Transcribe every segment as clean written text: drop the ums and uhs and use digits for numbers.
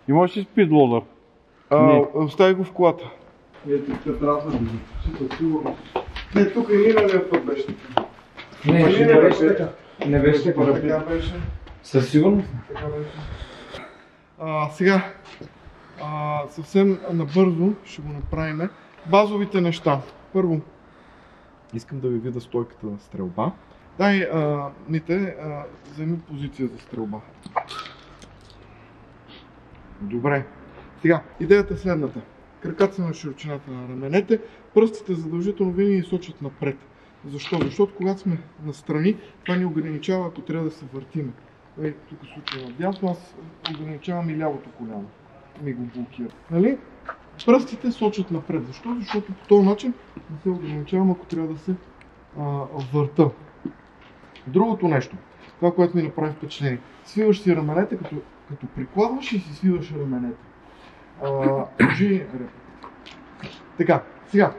Имаш ли спидлодър? Остави го в колата. Ето, тук трябва да бъде. Сигурно. Не, тук и миналия път беше така. Не беше така. Не беше така. Така беше. Със сигурност. Така беше. Сега, съвсем набързо ще го направим. Базовите неща. Първо, искам да ви видя стойката на стрелба. Дай, Мите, вземи позиция за стрелба. Добре. Сега, идеята е следната. Краката са на широчината на раменете, пръстите задължително винаги сочат напред. Защо? Защото когато сме настрани, това ни ограничава, ако трябва да се въртиме. Тук случай надясно, аз ограничавам и лявото коляно. Ми го блокира. Нали? Пръстите сочат напред. Защо? Защото по този начин не се ограничавам, ако трябва да се върта. Другото нещо, това, което ми направи впечатление. Свиваш си раменете, като прикладваш и си свиваш раменете. Кажи реплика. Така, сега.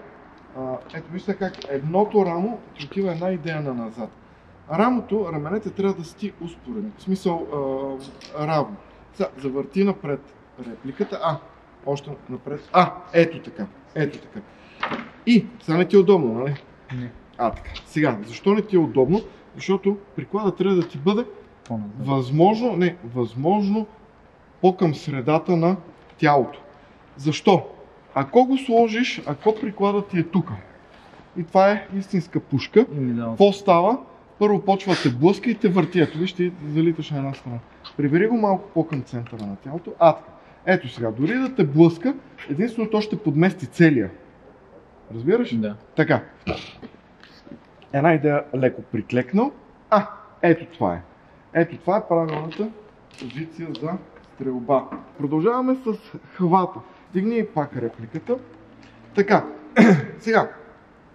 Ето вижте как едното рамо отива една идея на назад. Рамото, раменете трябва да сти успоредно. В смисъл равно. Сега, завърти напред репликата. Още напред. Ето така. Ето така. И, сега не ти е удобно, нали? Не. Така. Сега, защо не ти е удобно? Защото прикладът трябва да ти бъде възможно по-към средата на тялото. Защо? Ако го сложиш, ако прикладът ти е тук и това е истинска пушка, какво става? Първо почва да те блъска и те върти. Ето виж, ти залиташ на една страна. Прибери го малко по-към центъра на тялото. Ето сега, дори да те блъска, единствено то ще подмести целия. Разбираш? Да. Така. Една идея леко приклекнал. Ето това е. Ето това е правилната позиция за стрелба. Продължаваме с хвата. Дигни пак репликата. Така, сега,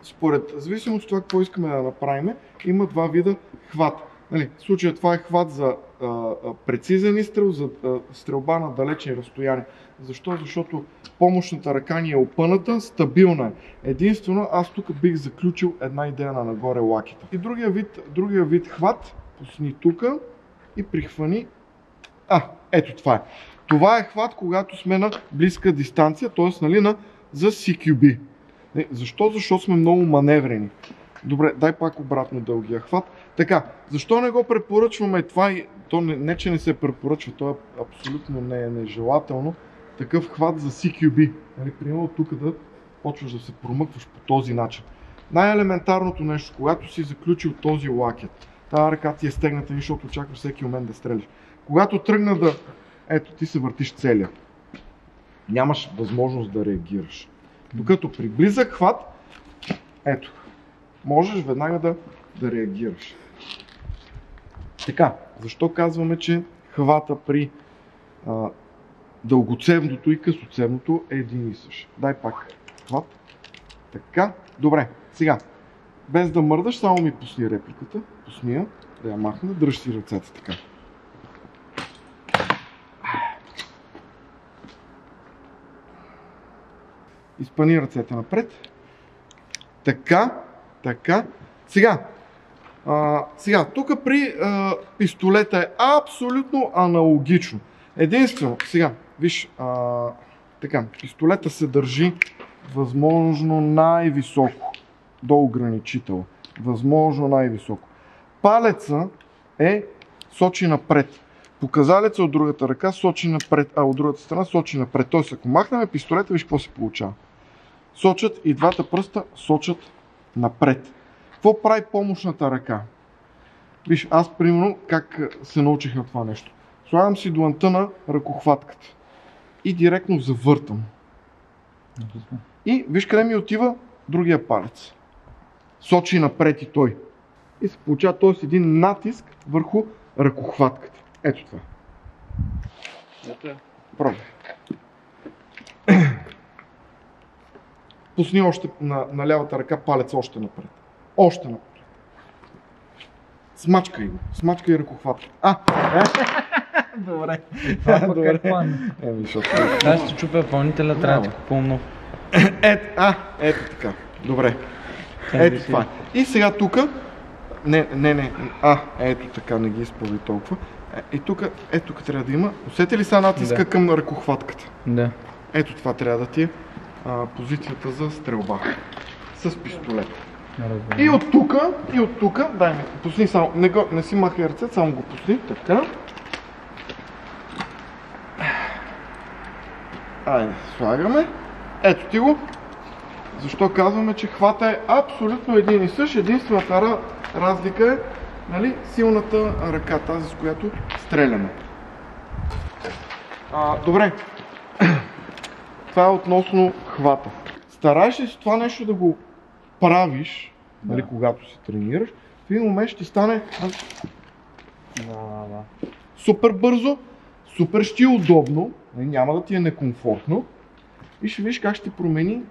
според зависимост от това какво искаме да направим, има два вида хват. Нали, в случая това е хват за прецизен изстрел, за стрелба на далечни разстояния. Защо? Защото помощната ръка ни е опъната, стабилна е. Единствено, аз тук бих заключил една идея на нагоре лакета. И другия вид хват, пусни тук и прихвани. Ето това е. Това е хват, когато сме на близка дистанция, т.е. нали, за CQB. Защо? Защото сме много маневрени. Добре, дай пак обратно дългия хват. Така, защо не го препоръчваме това? То не че не се препоръчва, то абсолютно не е нежелателно. Такъв хват за CQB. Нали, примерно тук да почваш да се промъкваш по този начин. Най-елементарното нещо, когато си заключил този лакет, тази ръка ти е стегната, защото очакваш всеки момент да стреляш. Когато тръгна да... Ето, ти се въртиш целия. Нямаш възможност да реагираш. Докато при близък хват, ето, можеш веднага да реагираш. Така, защо казваме, че хвата при дългоцевното и късоцевното е един и същ? Дай пак хват. Така, добре. Сега, без да мърдаш, само ми пусни репликата. Пусни я, да я махна, дръж си ръцете така. Изпъни ръцете напред. Така. Сега, тук при пистолета е абсолютно аналогично. Единствено, сега, виж, така, пистолета се държи възможно най-високо до ограничителя. Възможно най-високо. Палеца сочи напред. Показалеца от другата ръка сочи напред, от другата страна сочи напред. Тоест, ако махнем пистолета, виж какво се получава. Сочат и двата пръста сочат напред. Какво прави помощната ръка? Виж, аз примерно как се научих на това нещо. Слагам си дланта на ръкохватката и директно завъртам. И виж къде ми отива другия палец. Сочи напред и той. И се получава т.е. един натиск върху ръкохватката. Ето това. Пробвай. Пусни още на лявата ръка палец още напред. Още напред. Смачкай го. Смачкай ръкохватката. Добре. Добре. Аз ще чупя пълнителя, трябва да купувам нов. Ето така. Добре. Ето това. И сега тук Не. Ето така, не ги изпълни толкова. И тук, ето тук трябва да има. Усети ли са натиска към ръкохватката? Да. Ето това трябва да ти е позицията за стрелба. С пистолет. И от тук, дай ми, пусни само, не си махай ръцете, само го пусни, така. Айде, слагаме. Ето ти го. Защо казваме, че хвата е абсолютно един и същ, единствената разлика е, нали, силната ръка, тази с която стреляме. Добре, това е относно хвата. Старайш ли си това нещо да го правиш, нали, когато се тренираш, в един момент ще стане супер бързо, супер ще е удобно, няма да ти е некомфортно и ще видиш как ще промени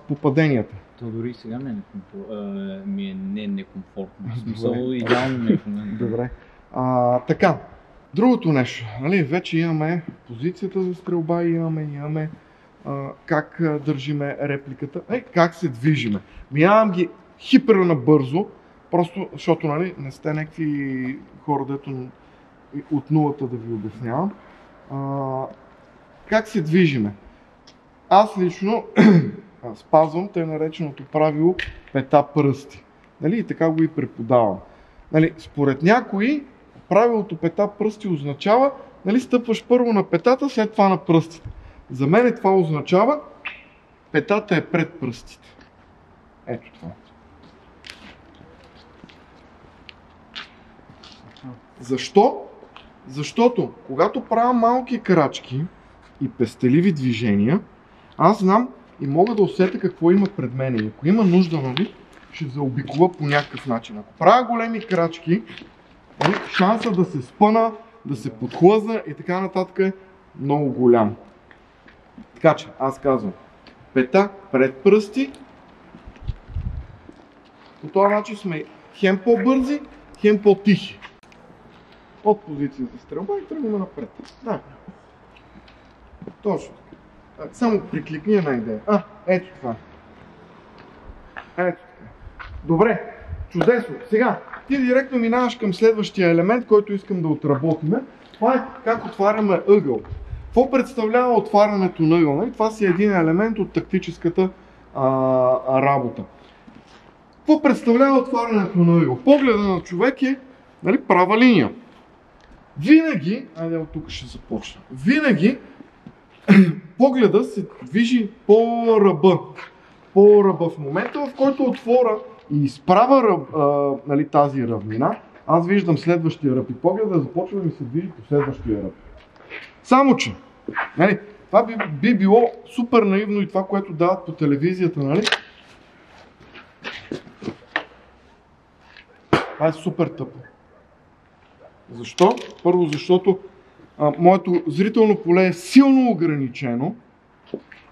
попаденията. То дори сега ми е некомфортно. В смисъл идеално ми е в момента. Добре. Така, другото нещо, нали, вече имаме позицията за стрелба, имаме как държиме репликата, как се движиме. Минавам ги хипернабързо, просто защото, нали, не сте някакви хора, дето от нулата да ви обяснявам. Как се движиме? Аз лично спазвам тъй нареченото правило пета пръсти. Нали? И така го и преподавам. Нали? Според някои, правилото пета пръсти означава, нали, стъпваш първо на петата, след това на пръстите. За мен това означава, петата е пред пръстите. Ето това. Защо? Защото, когато правя малки крачки и пестеливи движения, аз знам и мога да усетя какво има пред мен. И ако има нужда, нали, ще заобиколя по някакъв начин. Ако правя големи крачки, шанса да се спъна, да се подхлъзна и така нататък е много голям. Така че, аз казвам, пета пред пръсти. По този начин сме хем по-бързи, хем по-тихи. От позиция за стрелба и тръгваме напред. Да. Точно. Само прикликни една идея. Ето това. Ето така. Добре, чудесно. Сега, ти директно минаваш към следващия елемент, който искам да отработим. Това е как отваряме ъгъл. Какво представлява отварянето на ъгъл? Това си е един елемент от тактическата работа. Какво представлява отварянето на ъгъл? Погледа на човек е, нали, права линия. Винаги, айде от тук ще започна, винаги погледа се движи по ръба. По ръба. В момента, в който отворя и изправя нали, тази равнина, аз виждам следващия ръб и погледа започва да ми се движи по следващия ръб. Само че, нали, това би било супер наивно и това, което дават по телевизията, нали? Това е супер тъпо. Защо? Първо, защото моето зрително поле е силно ограничено,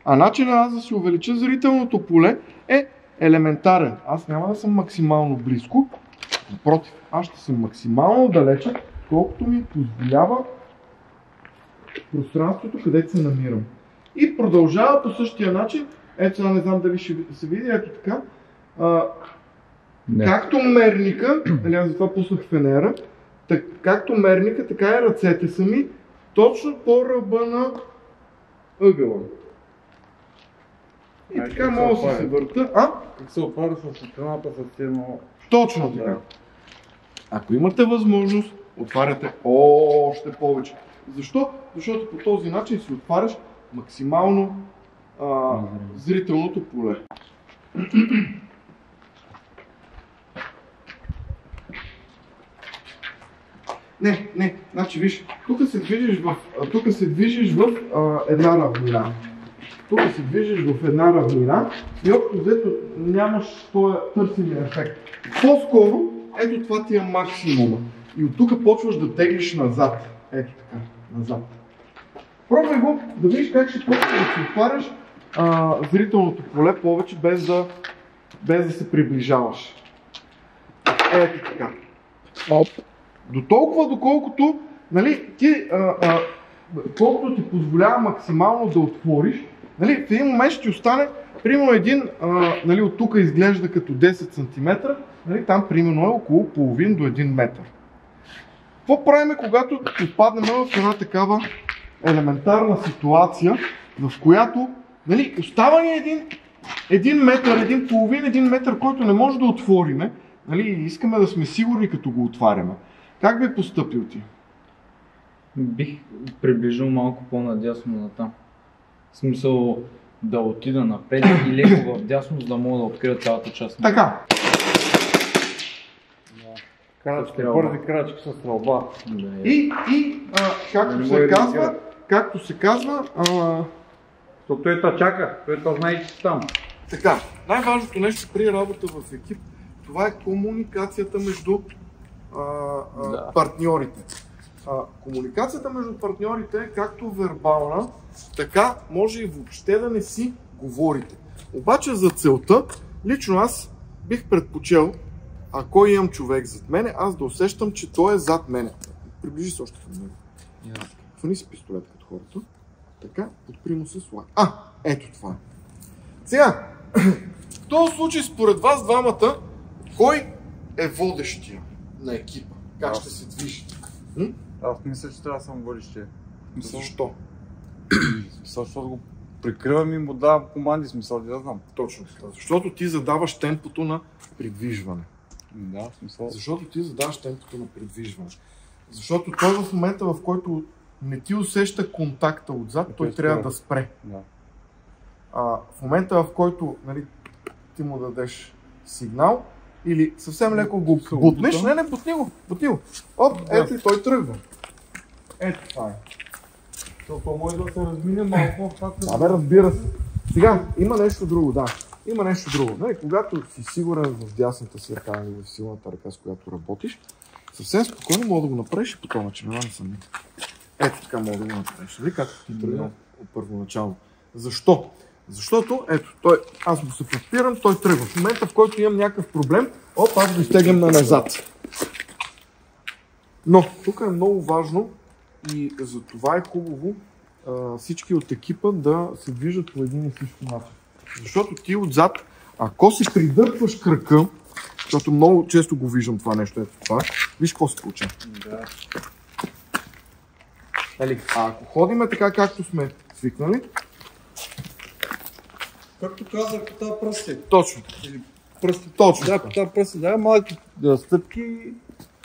а начинът аз да си увелича зрителното поле е елементарен. Аз няма да съм максимално близко, напротив, аз ще съм максимално далече, колкото ми позволява пространството, където се намирам. И продължава по същия начин. Ето сега не знам дали ще се види, ето така. Както мерника, аз затова пуснах фенера, както мерника, така и ръцете са ми точно по ръба на ъгъла. И така мога да се върта. Как се отваря с светлината с едно... Точно така. Ако имате възможност, отваряте още повече. Защо? Защото по този начин си отваряш максимално зрителното поле. Не, значи виж, тук се движиш в една равнина. Тук се движиш в една равнина и общо взето нямаш този търсения ефект. По-скоро, ето това ти е максимума. И от тук почваш да теглиш назад. Ето така, назад. Пробвай го, да видиш как ще почваш да си отваряш зрителното поле повече, без да се приближаваш. Ето така. Оп. До толкова, доколкото, нали, колкото ти позволява максимално да отвориш, нали, в един момент ще ти остане, примерно един, нали, от тук изглежда като 10 см, Нали, там примерно е около половин до 1 метър. Какво правим, когато попаднем в една такава елементарна ситуация, в която, нали, остава ни един метър, един метър, който не може да отвориме, нали, и искаме да сме сигурни като го отваряме. Как би постъпил ти? Бих приближил малко по-надясно на там. В смисъл да отида напред и леко в дясно, за да мога да открия цялата част. Така. Крачки, бързи крачки с стрелба. И както се казва, То той та чака, той та знае, че си там. така, най-важното нещо при работа в екип, това е комуникацията между партньорите. Комуникацията между партньорите е както вербална, така може и въобще да не си говорите. Обаче за целта, лично аз бих предпочел, ако имам човек зад мене, аз да усещам, че той е зад мене. Приближи се още към него. Хвани си пистолет като хората. Така, подпри му се слайд. Ето това е. Сега, в този случай според вас двамата, кой е водещия на екипа? Как ще се движи? Аз мисля, че трябва да съм водещия. Защо? Защото го прикривам и му давам команди, смисъл, да знам. Точно така. Защото ти задаваш темпото на придвижване. Да, смисъл. Защото ти задаваш темпото на придвижване. Защото той в момента, в който не ти усеща контакта отзад, той трябва да спре. Да. В момента, в който, нали, ти му дадеш сигнал или съвсем леко го бутнеш, бутни го. Оп, ето и той тръгва. Ето това е. То може да се размине малко. Разбира се. Сега, има нещо друго, да. Има нещо друго. Нали, когато си сигурен в дясната си ръка или в силната ръка, с която работиш, съвсем спокойно мога да го направиш и по този начин. Не съм. Ето така мога да го направиш. Нали, както ти тръгна първоначално. Защо? Защото, ето, аз му се подпирам, той тръгва. В момента, в който имам някакъв проблем, аз го изтеглям на назад. Но, тук е много важно и за това е хубаво всички от екипа да се движат по един и същи начин. Защото ти отзад, ако си придърпваш кръка, защото много често го виждам това нещо, ето това, виж какво се получава. Да. Ако ходиме така, както сме свикнали, Както казах, по тази пръсти. точно. Точно. Да, по тази пръсти, да, малки стъпки.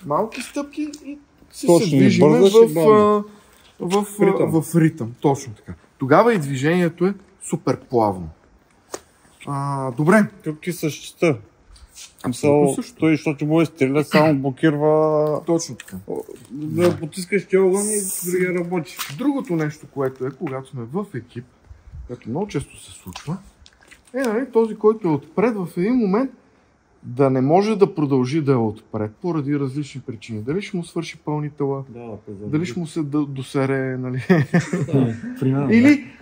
Малки стъпки и се Точно, движиме в в ритъм. Точно така. Тогава и движението е супер плавно. Добре. Тук ти същита. Той, защото може да стреля, само блокирва. Точно така. Да потискаш тия огън и другия работи. Другото нещо, което е, когато сме в екип, което много често се случва, нали, този, който е отпред в един момент, да не може да продължи да е отпред, поради различни причини. Дали ще му свърши пълнителя, дали ще му се досере, нали?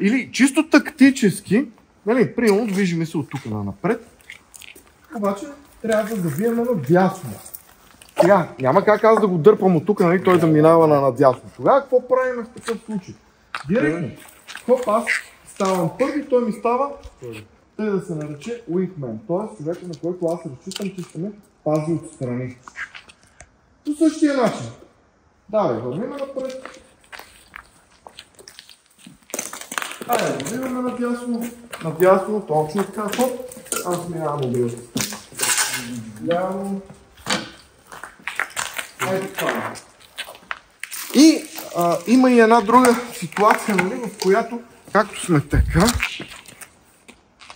Или чисто тактически, нали, примерно движиме се от тук напред, обаче трябва да завиеме надясно. Сега, няма как аз да го дърпам от тук, нали, той да минава на надясно. Тогава какво правим в такъв случай? Директно. Хоп, аз ставам първи, той ми става, тъй да се нарече wingman, т.е. човека, на който аз разчитам, че ще ме пази отстрани. По същия начин. Давай, вървиме напред. Вървиме надясно, точно така, хоп, аз минавам обрез. Ляво. Ето това. И има и една друга ситуация, нали, в която, както сме така,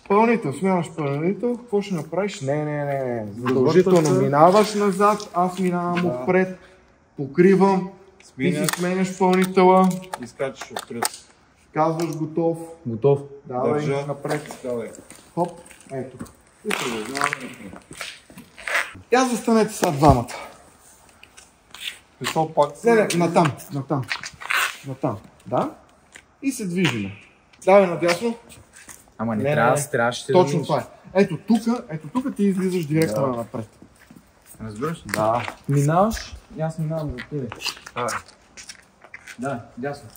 пълнител, смяваш пълнител, какво ще направиш? Не. Задължително минаваш назад, аз минавам отпред, покривам, ти си сменяш пълнителя. И скачаш отпред. Казваш готов. Готов. Давай напред. Давай. Хоп, ето. И продължаваме напред. И аз застанете сега двамата. Натам. Да? И се движиме. Давай надясно. Ама не трябваше да точно това е. Ето тук ти излизаш директно напред. Разбираш? Да. Минаваш и аз минавам за тебе. Да, дясно.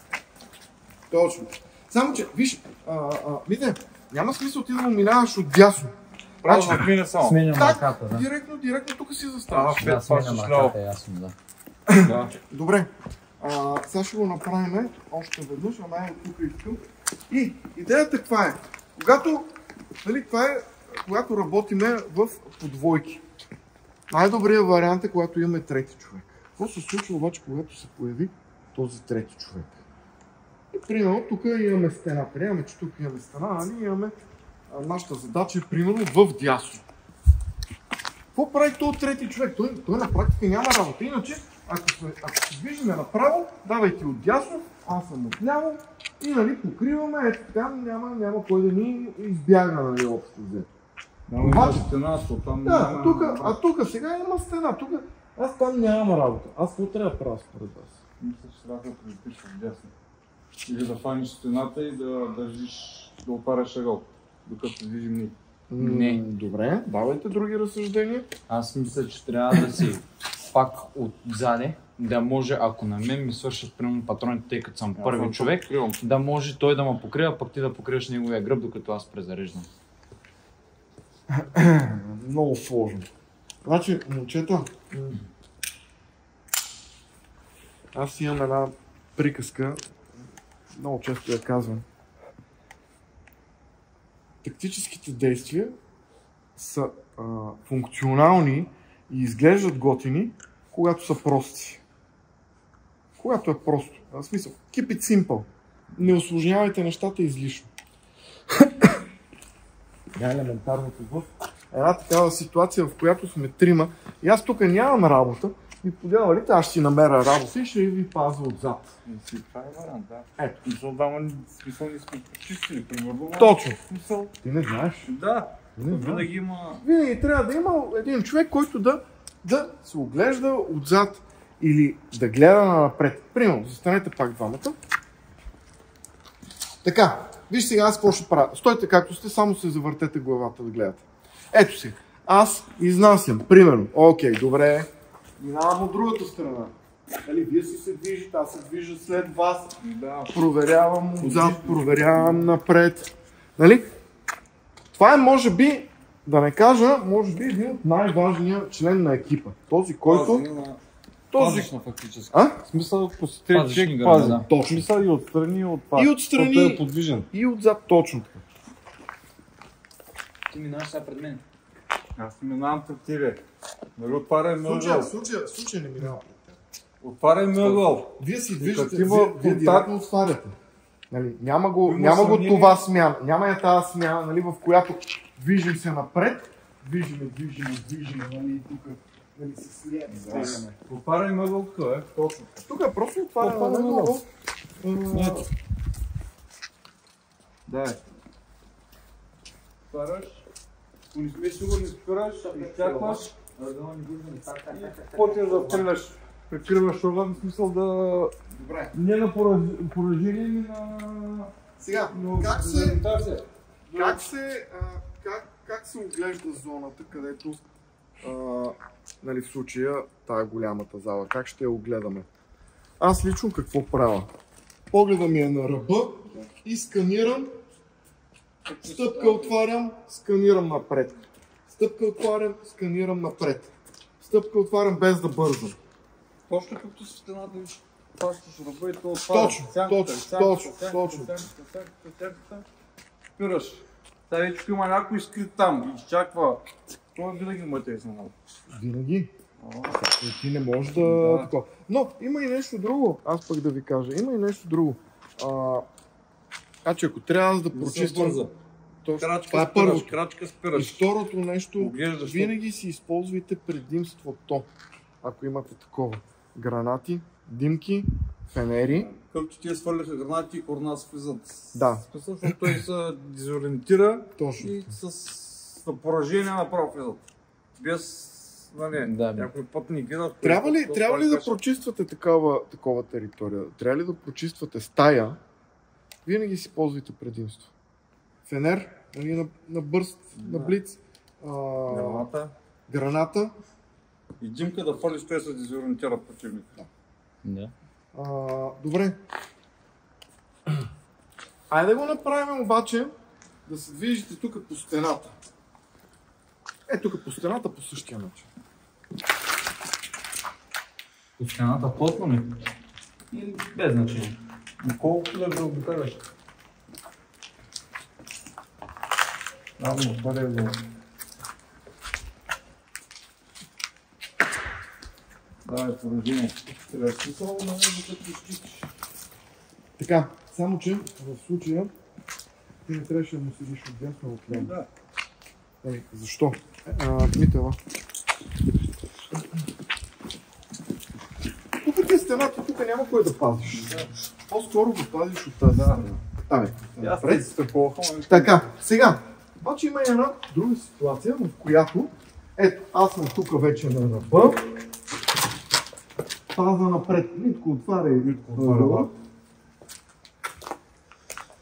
Точно. Само че, виж, видите, няма смисъл ти да му минаваш от дясно. Право да мине само. Сменям Так, ръката, да. директно тук си заставаш. Да, сменям ръката, ясно, да. Да. Добре, сега ще го направим още веднъж, ама е тук искам. И идеята каква е? Когато работиме в подвойки. Най-добрият вариант е, когато имаме трети човек. Какво се случва обаче, когато се появи този трети човек? И примерно тук имаме стена. Приемаме, че тук имаме стена, нали? Имаме нашата задача е примерно в дясно. Какво прави този трети човек? Той на практика няма работа. Иначе, ако се движиме направо, давайте от дясно, аз съм отляво и нали, покриваме, ето така няма кой да ни избяга, нали, общо взето. Обаче стена, там да, тук сега има стена, аз там нямам работа. Аз какво трябва да правя според вас? Мисля, че трябва да прилетиш в дясно. Или да фаниш стената и да държиш, да опаряш ъгъл, докато се движим ние. Не. Добре, давайте други разсъждения. Аз мисля, че трябва да си пак отзаде, да може, ако на мен ми свършат примерно патроните, тъй като съм първи човек, да може той да ме покрива, пък ти да покриваш неговия гръб, докато аз презареждам. Много сложно. Значи, момчета, аз имам една приказка, много често я казвам. Тактическите действия са функционални и изглеждат готини, когато са прости. Когато е просто. В смисъл, keep it simple. Не усложнявайте нещата излишно. Елементарното в една такава ситуация, в която сме трима и аз тук нямам работа, ми подявалите, аз ще си намеря работа и ще ви пазя отзад. Това е вариант, да. Ето. Смисъл не сме почистили, примерно. Точно. Смисъл. Ти не знаеш. Да. Не знаеш. Винаги има... Винаги трябва да има един човек, който да се оглежда отзад или да гледа напред. Примерно, застанете пак двамата. Така, виж сега аз какво ще правя. Стойте както сте, само се завъртете главата да гледате. Ето си, аз изнасям, примерно. Окей, добре. Минавам от другата страна. Нали, вие си се движите, аз се движа след вас. Да. Проверявам отзад, проверявам напред. Нали? Това е, може би, да не кажа, може би един от най-важният член на екипа. Този, който... Пазиш фактически. А? В смисъл, посетите Пазиш човек книга, пази. да. Точно. В смисъл и отстрани, и от това. И отстрани, Той е подвижен. и отзад, точно така. Ти минаваш сега пред мен. Аз минавам пред тебе. Нали отваряме ъгъл. Случай не минава. Отваряме ъгъл. Вие си движите, Такива вие директно отваряте. Нали, няма го това смяна, няма я тази смяна, нали, в която движим се напред, движиме, нали, тук, нали, се слияме. Отваряме ъгъл, къде? Точно. Тук е просто отваряме ъгъл. Дай. Отваряш. Ако не сме сигурни, спираш, изчакваш. По-ти да стреляш. Прикриваш огън, в смисъл да... Добре. Не на поражение, ами на... Сега, как се оглежда зоната, където, нали, в случая, тая голямата зала, как ще я огледаме? Аз лично какво правя? Погледа ми е на ръба и сканирам, стъпка отварям, сканирам напред. Стъпка отварям, сканирам напред. Стъпка отварям без да бързам. Точно както с стената виж, пащаш ръба и то отваря. Точно. Спираш. Сега вече има някой скрит там и изчаква. Това винаги му е тесна. Винаги. Ти не можеш да... Такова. Но има и нещо друго, аз пък да ви кажа. Има и нещо друго. Значи ако трябва да прочиствам... Това е първо. Крачка спираш. И второто нещо, Оглеждаш, винаги си използвайте предимството, ако имате такова. Гранати, димки, фенери. Както ти свърляха гранати и хорна влизат. Да. Защото той се дезориентира. Точно. И с поражение направо влизат. Без, нали, някой път ни гледат. Трябва ли да прочиствате такова територия? Трябва ли да прочиствате стая? Винаги си ползвайте предимство. Фенер, нали, на бърст, на блиц. Граната. И димка да фалиш, той се дезориентира противника. Да. Добре. Айде да го направим обаче да се движите тук по стената. Ето тук по стената по същия начин. По стената плътно ли? Или без значение? Колкото да го обикаляш? Това е долу. Давай поражение. Така, само че в случая ти не трябваше да му седиш отдясно от мен. Да. Защо? Митела. Тук ти е стената, тук няма кой да пазиш. По-скоро го пазиш от тази страна. Аз такова. Така, сега. Обаче има една друга ситуация, в която ето, аз съм тук вече на ръба. Паза напред. Митко отваря и Митко отваря.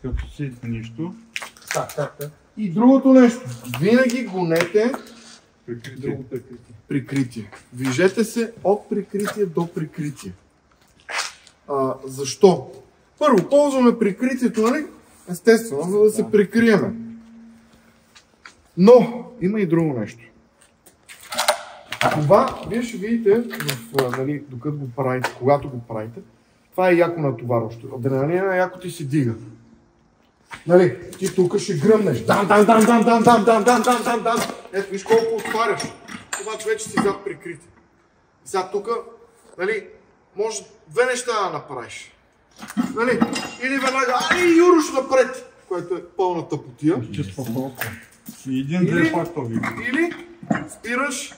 Като си нищо. Так. И другото нещо. Винаги гонете Прикритие. Движете се от прикритие до прикритие. Защо? Първо, ползваме прикритието, нали? Естествено, за да се прикриеме. Но, има и друго нещо. Това, вие ще видите, нали, докато го правите, когато го правите, това е яко натоварващо. Адреналина яко ти се дига. Нали, ти тук ще гръмнеш. Дан. Ето, виж колко отваряш. Обаче вече си зад прикрити. И сега тук, нали, може две неща да направиш. Нали, или веднага, юруш напред, което е пълна тъпотия. Един пак това види. Или спираш,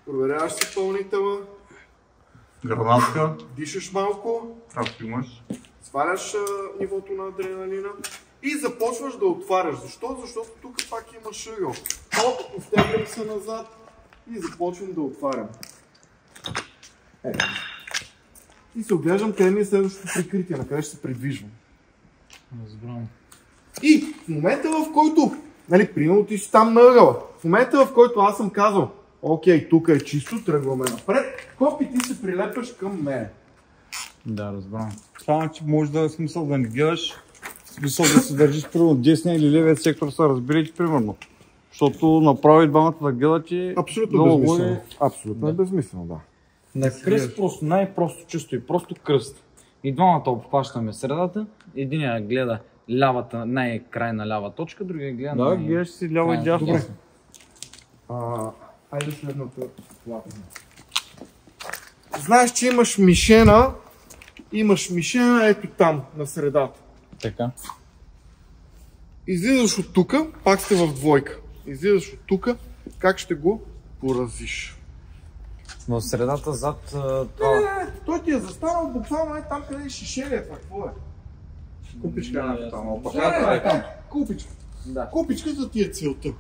проверяваш си пълнителя, Гранатка. дишаш малко, Както имаш. сваляш нивото на адреналина и започваш да отваряш. Защо? Защото тук пак има шъгъл. Малко повтеглям се назад и започвам да отварям. И се оглеждам къде ми е следващото прикритие, на къде ще се придвижвам. Разбрам. И в момента, в който, нали, примерно ти си там на ъгъла, в момента, в който аз съм казал, окей, тук е чисто, тръгваме напред, хоп и ти се прилепваш към мен. Да, разбрам. Само, че може да е смисъл да не гледаш, в смисъл да се държиш примерно десния или левия сектор, са разберете примерно. Защото направи двамата да гледат и... Абсолютно безмислено. Абсолютно е безмислено, да. На кръст просто, най-просто чисто и просто кръст. И двамата обхващаме средата, единия гледа лявата, най-крайна лява точка, другия гледа Да, гледаш си ляво и дясно. Добре. Айде следната ситуация. Знаеш, че имаш мишена ето там, на средата. Така. Излизаш от тука, пак сте в двойка. Излизаш от тука, как ще го поразиш? В средата зад това... Той ти е застанал буквално там, къде е шишелията. Какво е? Купичка там, Купичка. Да. Купичка за ти е целта.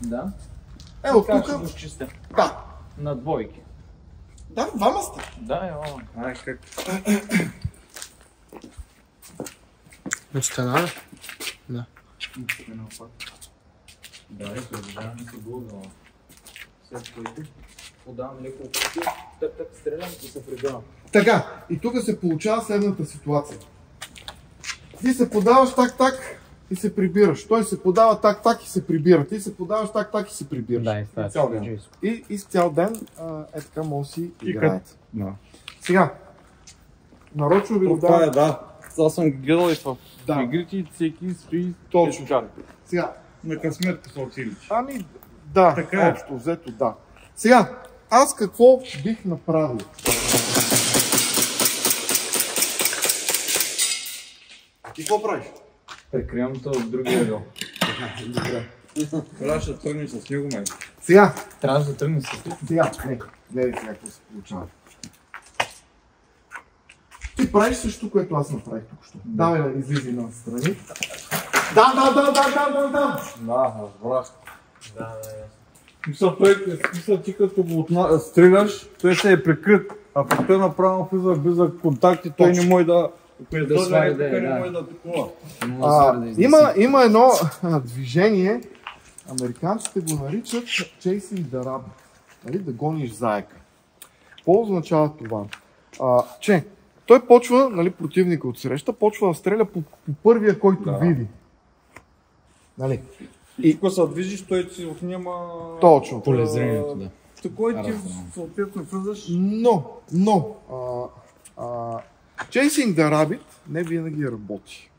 Да. От Как ще тук. го изчистя? Да. На двойки. Да, двама сте. Да, Ай, как? От стена? Да. Да, и се обижаваме се до ъгъла. След което подавам леко опити, тък стрелям и се прибирам. Така, и тук се получава следната ситуация. Ти се подаваш так и се прибираш. Той се подава так и се прибира. Ти се подаваш так и се прибираш. Да, и става цял ден. И с цял ден е така може да си играете. Да. Сега, нарочно ви го Това е, давам. да. Аз съм ги гледал и в Да. игрите и всеки стои Точно. Сега, на късметка са училище. ами да, Така е. общо взето да. Сега, аз какво бих направил? И какво правиш? Прекривам то от другия ъгъл. Трябваше да тръгнеш с него, май. Сега, Трябва да тръгне с това. Сега, гледай сега какво се получава. Ти правиш също, което аз направих тук що. Давай да излизи на страни. Да. Да, разбрах. Мисля, ти като го стреляш, той ще е прикрит. А пък той направо влиза без контакти, той не може да... Да свари, не може да атакува. Има едно движение, американците го наричат chasing the rabbit, нали, да гониш заека. Какво означава това? Че той почва, нали, противника от среща, почва да стреля по първия, който види. Нали. И тук се движиш, той ти отнема... Точно. Полезрението, да. Такой ти съответно влизаш. Но, Chasing the Rabbit не винаги работи.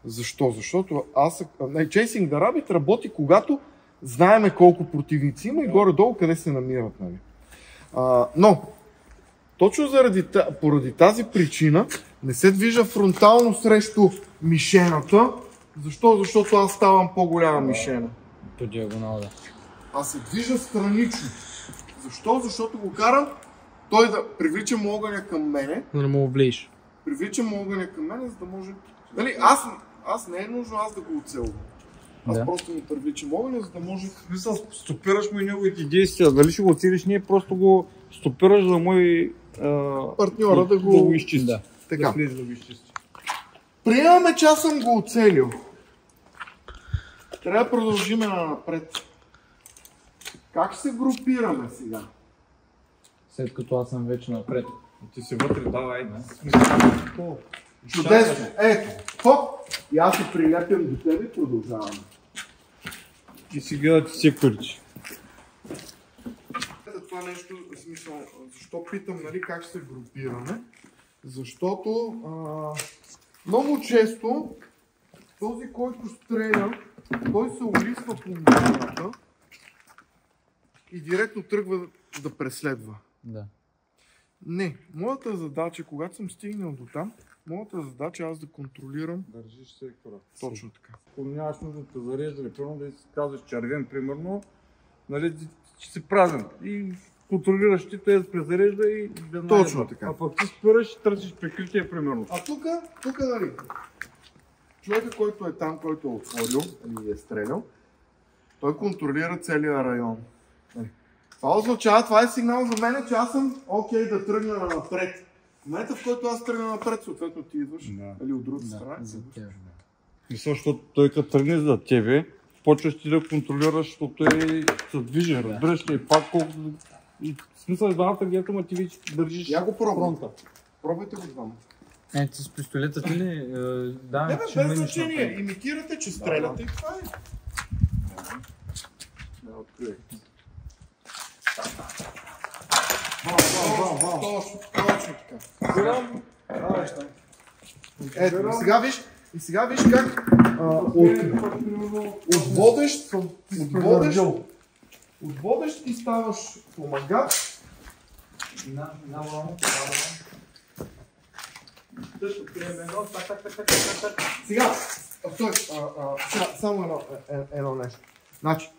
Защо? Защото Chasing the Rabbit работи, когато знаеме колко противници има и горе-долу къде се намират. Нали? Но, точно поради тази причина не се движа фронтално срещу мишената. Защо? Защото аз ставам по-голяма мишена. По диагонал, да. А се движа странично. Защо? Защото го карам той да привличам огъня към мене. Да не му облиеш. Привличам огъня към мене, за да може... Нали, аз не е нужно аз да го оцелвам. Аз просто му привличам огъня, за да може... Смисъл, стопираш му и неговите действия. Дали ще го оцелиш, не просто го стопираш, за мой партньора да го изчисти. Да. Така. Да го изчисти. Приемаме, че аз съм го оцелил. Трябва да продължим напред. Как ще се групираме сега? След като аз съм вече напред. Ти си вътре, давай. Чудесно! Ето, хоп! И аз се прилепям до тебе и продължаваме. И сега ти секторите. Това нещо, в смисъл, защо питам, нали, как ще се групираме? Защото много често този, който стреля, той се улисва по машината и директно тръгва да преследва. Да. Не, моята задача, когато съм стигнал до там, моята задача е аз да контролирам. Държиш сектора. Точно така. Ако нямаш нужда да зареждали, примерно да си казваш червен, примерно, нали, ще си празен. И контролираш ти, т.е. презарежда и Точно така. А пък ти спираш и търсиш прикритие, примерно. А тук, нали, човека, който е там, който е отворил или е стрелял, той контролира целия район. Това означава, това е сигнал за мен, че аз съм окей да тръгна напред. В момента, в който аз тръгна напред, съответно ти идваш, или от другата страна. За теб. Мисля, защото той като тръгне за тебе, почваш ти да контролираш, защото той се движи, разбираш ли, пак колко... И в смисъл е двамата гето, ма ти вече държиш Я го пробвам. фронта. Пробвайте го двамата. Ти с пистолета ти ли? Да, Не, ще без минеш значение. напред. Имитирате, че стреляте и това е. Да, открие. Точно така. Ето, и сега виж как от водещ ти ставаш помагач. Сега, само едно нещо. Значи,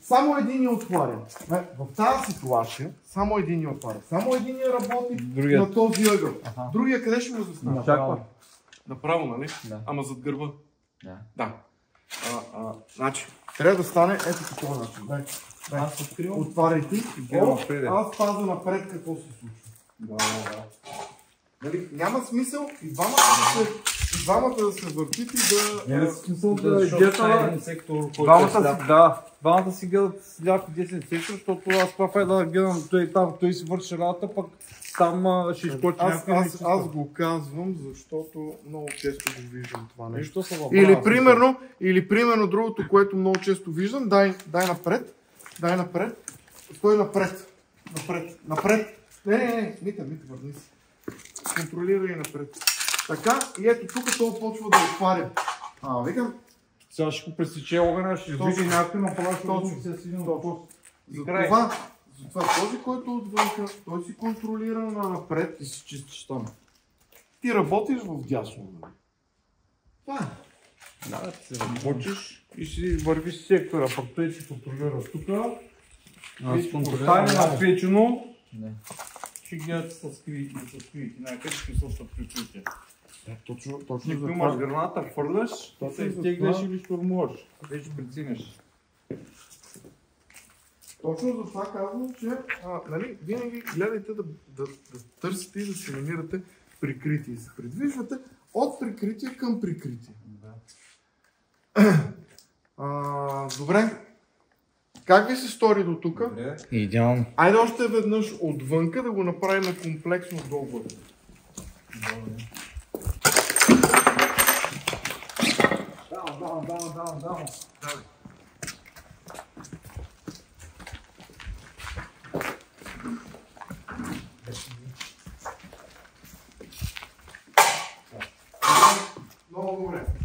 само един я отваря. В тази ситуация, само един я отваря. Само един я работи на този ъгъл. Другия къде ще му застане? Направо, нали? Да. Ама зад гърба. Да. Значи, трябва да стане ето по този начин. Аз откривам. Отваряй ти. напред. Аз пазя напред какво се случва. Нали, няма смисъл и двамата да се въртите и да... Няма смисъл Защото това е един сектор, който двамата си гледат с ляв и десен сектор, защото аз това е да гледам той там, той си върши работа, пък там ще изкочи някакви. Аз го казвам, защото много често го виждам това нещо. Нещо Или примерно другото, което много често виждам, дай напред, стой напред. Не, Мита, върни се. Контролирай напред. Така, и ето тук това почва да отваря. Викам. Сега ще го пресече огъня, ще излиза някакви, но това ще се сидим въпрос. Затова този, който отвънка, той си контролира напред и си чистиш там. Ти работиш в дясно. Това е. Да, ти се работиш и си вървиш сектора, пък той си контролира тук. Аз контролирам напечено. Ще гледате с скрити, най-къде ще са прикрити. Точно Никой имаш граната, хвърляш, се изтегляш или штурмуваш. Вече преценяш. Точно за това казвам, че нали, винаги гледайте да търсите и да се намирате прикритие и се придвижвате от прикритие към прикритие. Добре. Как ви се стори до тук? Идеално. Айде още веднъж отвънка да го направим комплексно долу. Да. Давам. Много добре.